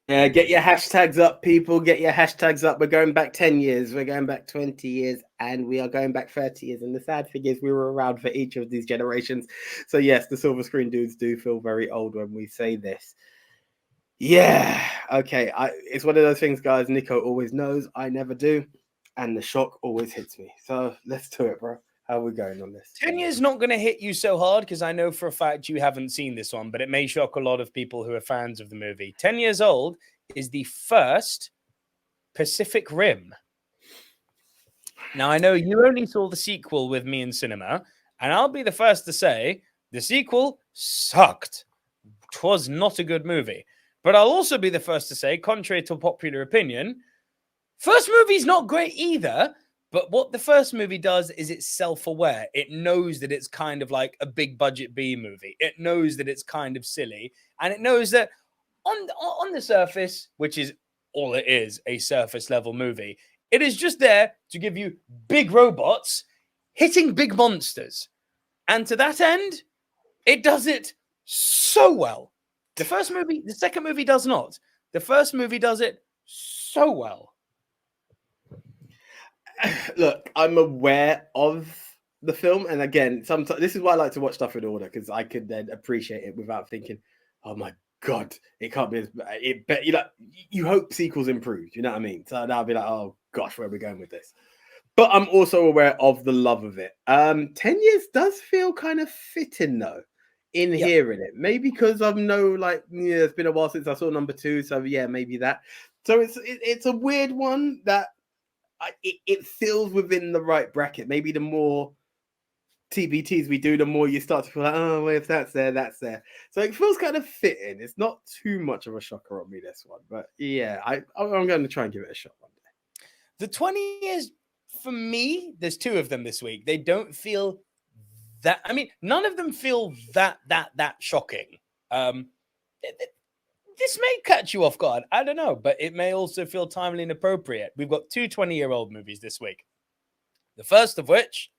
Get your hashtags up, people. Get your hashtags up. We're going back 10 years. We're going back 20 years. And we are going back 30 years. And the sad thing is we were around for each of these generations. So, yes, the silver screen dudes do feel very old when we say this. Yeah. Okay. It's one of those things, guys. Nico always knows. I never do. And the shock always hits me. So, let's do it, bro. How are we going on this? 10 years not going to hit you so hard because I know for a fact you haven't seen this one, but it may shock a lot of people who are fans of the movie. 10 years old is the first Pacific Rim. Now, I know you only saw the sequel with me in cinema, and I'll be the first to say the sequel sucked. 'Twas not a good movie. But I'll also be the first to say, contrary to popular opinion, first movie's not great either. But what the first movie does is it's self-aware. It knows that it's kind of like a big budget B movie. It knows that it's kind of silly. And it knows that on the surface, which is all it is, a surface level movie, it is just there to give you big robots hitting big monsters. And to that end, it does it so well. The second movie does not. The first movie does it so well. Look, I'm aware of the film, and again, sometimes this is why I like to watch stuff in order because I could then appreciate it without thinking, "Oh my god, it can't be as bad." But you hope sequels improve. You know what I mean? So I'll be like, "Oh gosh, where are we going with this?" But I'm also aware of the love of it. 10 years does feel kind of fitting though. Hearing it, maybe because I know, it's been a while since I saw number 2, so yeah, maybe that. So it's a weird one that. It feels within the right bracket. Maybe the more TBTs we do, the more you start to feel like, oh, well, if that's there, that's there. So it feels kind of fitting. It's not too much of a shocker on me, this one. But yeah, I'm going to try and give it a shot one day. The 20 years, for me, there's 2 of them this week. They don't feel that, none of them feel that shocking. This may catch you off guard. I don't know, but it may also feel timely and appropriate. We've got 2 20-year-old movies this week. The first of which,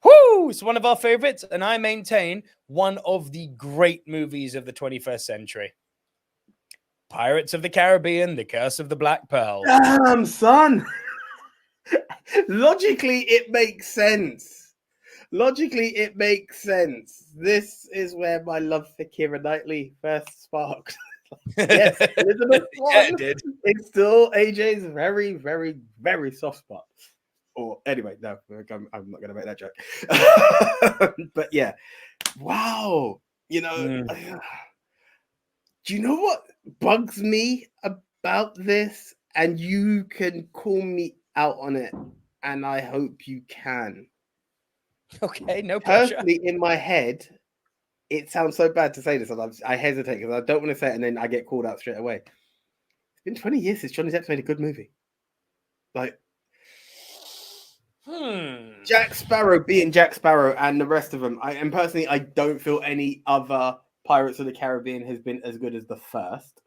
it's one of our favorites, and I maintain one of the great movies of the 21st century. Pirates of the Caribbean, The Curse of the Black Pearl. Damn, son! Logically, it makes sense. This is where my love for Keira Knightley first sparked. Yes, Elizabeth Swann. Yeah, it did. It's still AJ's very, very, very soft spot. Or anyway, no, I'm not going to make that joke. But yeah, wow. Do you know what bugs me about this? And you can call me out on it, and I hope you can. Okay, no pressure. Personally, in my head, it sounds so bad to say this, and I hesitate because I don't want to say it, and then I get called out straight away. It's been 20 years since Johnny Depp's made a good movie. Jack Sparrow being Jack Sparrow and the rest of them. And personally, I don't feel any other Pirates of the Caribbean has been as good as the first.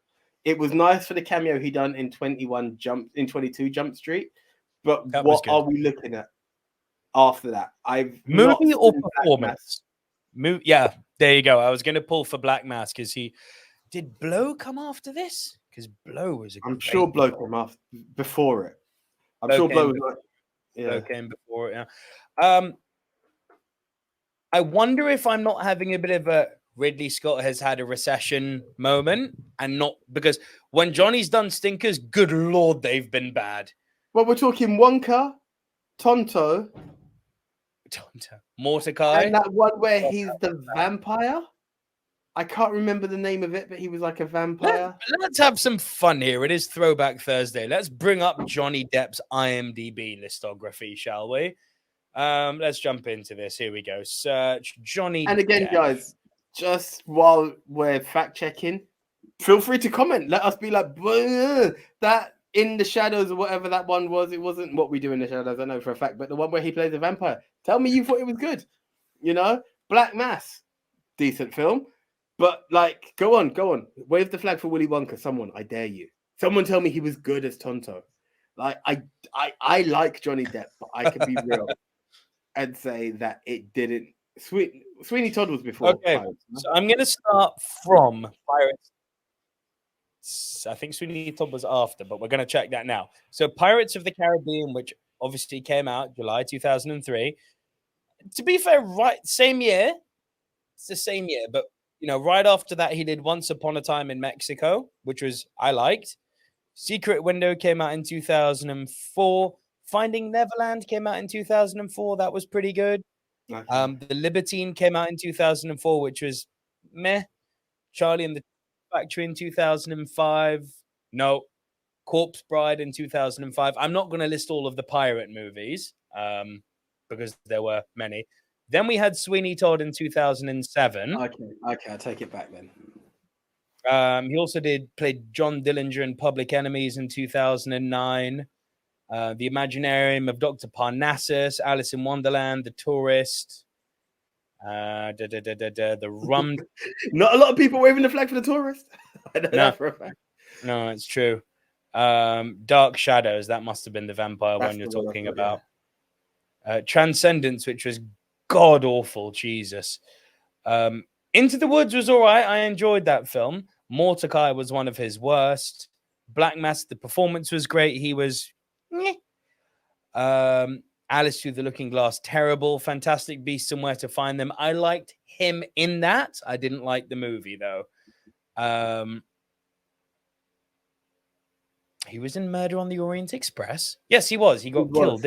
It was nice for the cameo he done in 22 Jump Street, but what are we looking at after that? Movie or performance? Yeah, there you go. I was going to pull for Black Mass because did Blow come after this? Because Blow was I'm sure Blow came after before it. I'm sure Blow was Blow came before it. Yeah. I wonder if I'm not having a bit of a Ridley Scott has had a recession moment, and not because when Johnny's done stinkers, good Lord, they've been bad. Well, we're talking Wonka, Tonto, Mordecai, and that one where he's the vampire. I can't remember the name of it, but he was like a vampire. Let's have some fun here. It is Throwback Thursday. Let's bring up Johnny Depp's IMDb listography, shall we? Let's jump into this. Here we go. Search Johnny And again, Depp. Guys, just while we're fact checking, feel free to comment. Let us be like, that in the shadows or whatever that one was. It wasn't What We Do in the Shadows, I know for a fact, but the one where he plays a vampire. Tell me you thought it was good. Black Mass, decent film. But go on. Wave the flag for Willy Wonka. Someone, I dare you. Someone tell me he was good as Tonto. I like Johnny Depp, but I can be real and say that it didn't. Sweeney Todd was before. Okay, so I'm going to start from Pirates. I think Sweeney Todd was after, but we're going to check that now. So Pirates of the Caribbean, which obviously came out July 2003. To be fair, right, same year. It's the same year, but right after that, he did Once Upon a Time in Mexico, which I liked. Secret Window came out in 2004. Finding Neverland came out in 2004. That was pretty good. Okay. The Libertine came out in 2004, which was meh. Charlie and the Factory in 2005. No. Corpse Bride in 2005. I'm not going to list all of the pirate movies because there were many. Then we had Sweeney Todd in 2007. Okay, I'll take it back then. He also played John Dillinger in Public Enemies in 2009. The Imaginarium of Dr. Parnassus, Alice in Wonderland, The Tourist, The Rum. Not a lot of people waving the flag for The Tourist. I know that for a fact. No, it's true. Dark Shadows, that must have been the vampire one you're talking about. Yeah. Transcendence, which was god awful, Jesus. Into the Woods was all right. I enjoyed that film. Mordecai was one of his worst. Black Mass, the performance was great. He was Alice Through the Looking Glass, terrible. Fantastic Beasts and Where to Find Them. I liked him in that. I didn't like the movie though. He was in Murder on the Orient Express. Yes, he was. He got killed.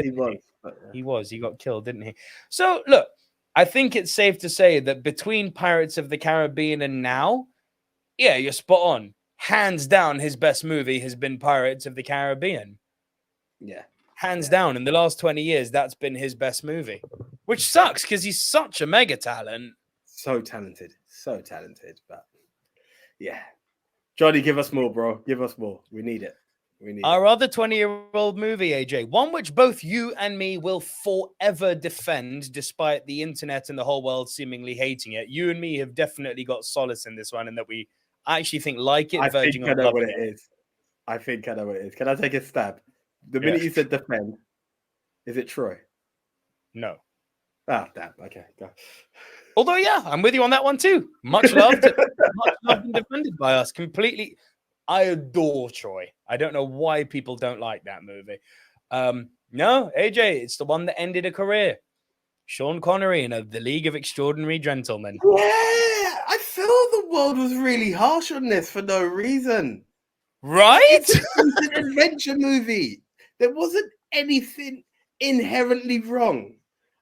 He got killed, didn't he? So look, I think it's safe to say that between Pirates of the Caribbean and now, yeah, you're spot on. Hands down, his best movie has been Pirates of the Caribbean. Yeah. Hands down. In the last 20 years, that's been his best movie. Which sucks because he's such a mega talent. So talented. But yeah. Johnny, give us more, bro. Give us more. We need it. Our other 20-year-old movie, AJ, one which both you and me will forever defend, despite the internet and the whole world seemingly hating it. You and me have definitely got solace in this one, and that we actually like it. I think I know what it is. I think I know what it is. Can I take a stab? The minute you said defend, is it Troy? No. Ah, damn. Okay, go. Although, yeah, I'm with you on that one too. Much loved, much loved and defended by us completely. I adore Troy. I don't know why people don't like that movie. No, AJ, it's the one that ended a career. Sean Connery in The League of Extraordinary Gentlemen. Yeah, I feel the world was really harsh on this for no reason. Right? It's an adventure movie. There wasn't anything inherently wrong.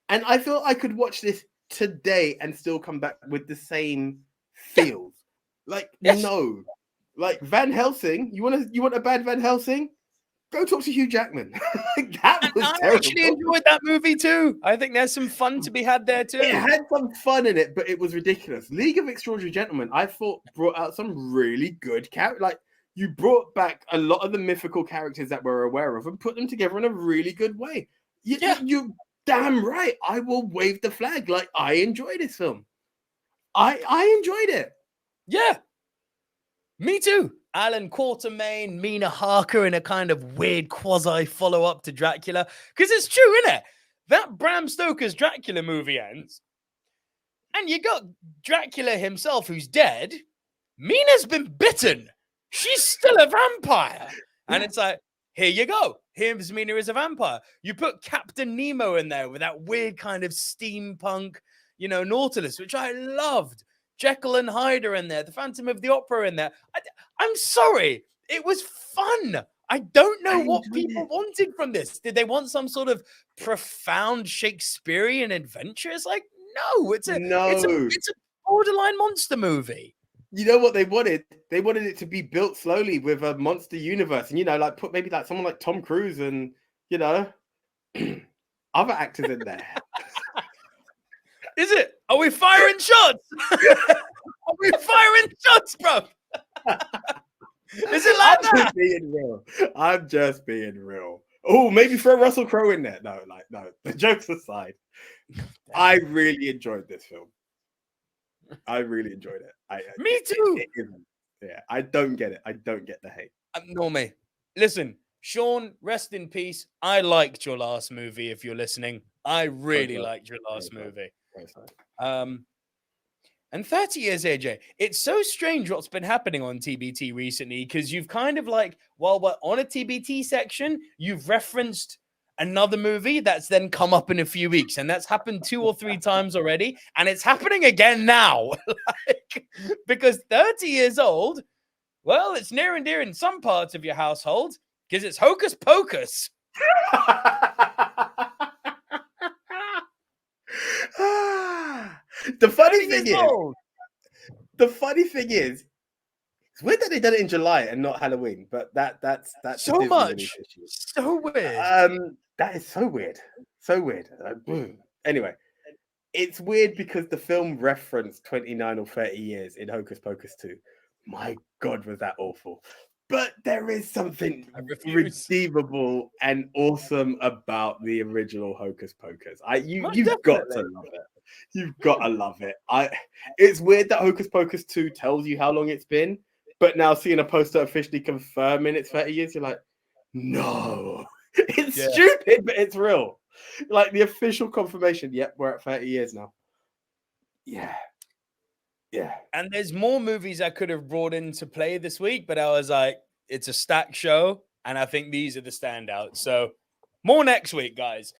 And I feel I could watch this today and still come back with the same feels. No. Like Van Helsing, you want a bad Van Helsing? Go talk to Hugh Jackman. That was I terrible. actually enjoyed that movie too. I think there's some fun to be had there too. It had some fun in it, but it was ridiculous. League of Extraordinary Gentlemen, I thought, brought out some really good characters. Like, you brought back a lot of the mythical characters that we're aware of and put them together in a really good way. You're damn right. I will wave the flag. Like, I enjoy this film. I enjoyed it. Yeah. Me too. Alan Quatermain, Mina Harker in a kind of weird quasi follow-up to Dracula. Because it's true, isn't it? That Bram Stoker's Dracula movie ends, and you got Dracula himself who's dead. Mina's been bitten. She's still a vampire. And it's like, here you go. Here's Mina as a vampire. You put Captain Nemo in there with that weird kind of steampunk, Nautilus, which I loved. Jekyll and Hyde are in there. The Phantom of the Opera in there. I'm sorry. It was fun. I don't know what people wanted from this. Did they want some sort of profound Shakespearean adventure? It's like, no. It's a borderline monster movie. You know what they wanted? They wanted it to be built slowly with a monster universe, and put maybe like someone like Tom Cruise and other actors in there. Is it? Are we firing shots? Are we firing shots, bro? Is it like that? Just being real. I'm just being real. Oh, maybe throw Russell Crowe in there. No. The jokes aside, I really enjoyed this film. I really enjoyed it. Me too. Yeah, I don't get it. I don't get the hate. Nor me. Listen, Sean, rest in peace. I liked your last movie. If you're listening, I really liked your last movie. And 30 years, AJ, it's so strange what's been happening on TBT recently, because you've kind of like, while we're on a TBT section, you've referenced another movie that's then come up in a few weeks. And that's happened 2 or 3 times already. And it's happening again now. Like, because 30 years old, well, it's near and dear in some parts of your household because it's Hocus Pocus. The funny thing is, it's weird that they did it in July and not Halloween, but that's So much. So weird. That is so weird. So weird. Anyway, it's weird because the film referenced 29 or 30 years in Hocus Pocus 2. My God, was that awful. But there is something redeemable and awesome about the original Hocus Pocus. You've got to love it. You've got to love it. It's weird that Hocus Pocus 2 tells you how long it's been, but now seeing a poster officially confirming it's 30 years, you're like, no. It's stupid, but it's real. Like the official confirmation, yep, we're at 30 years now. Yeah. Yeah. And there's more movies I could have brought into play this week, but I was like, it's a stacked show, and I think these are the standouts. So more next week, guys.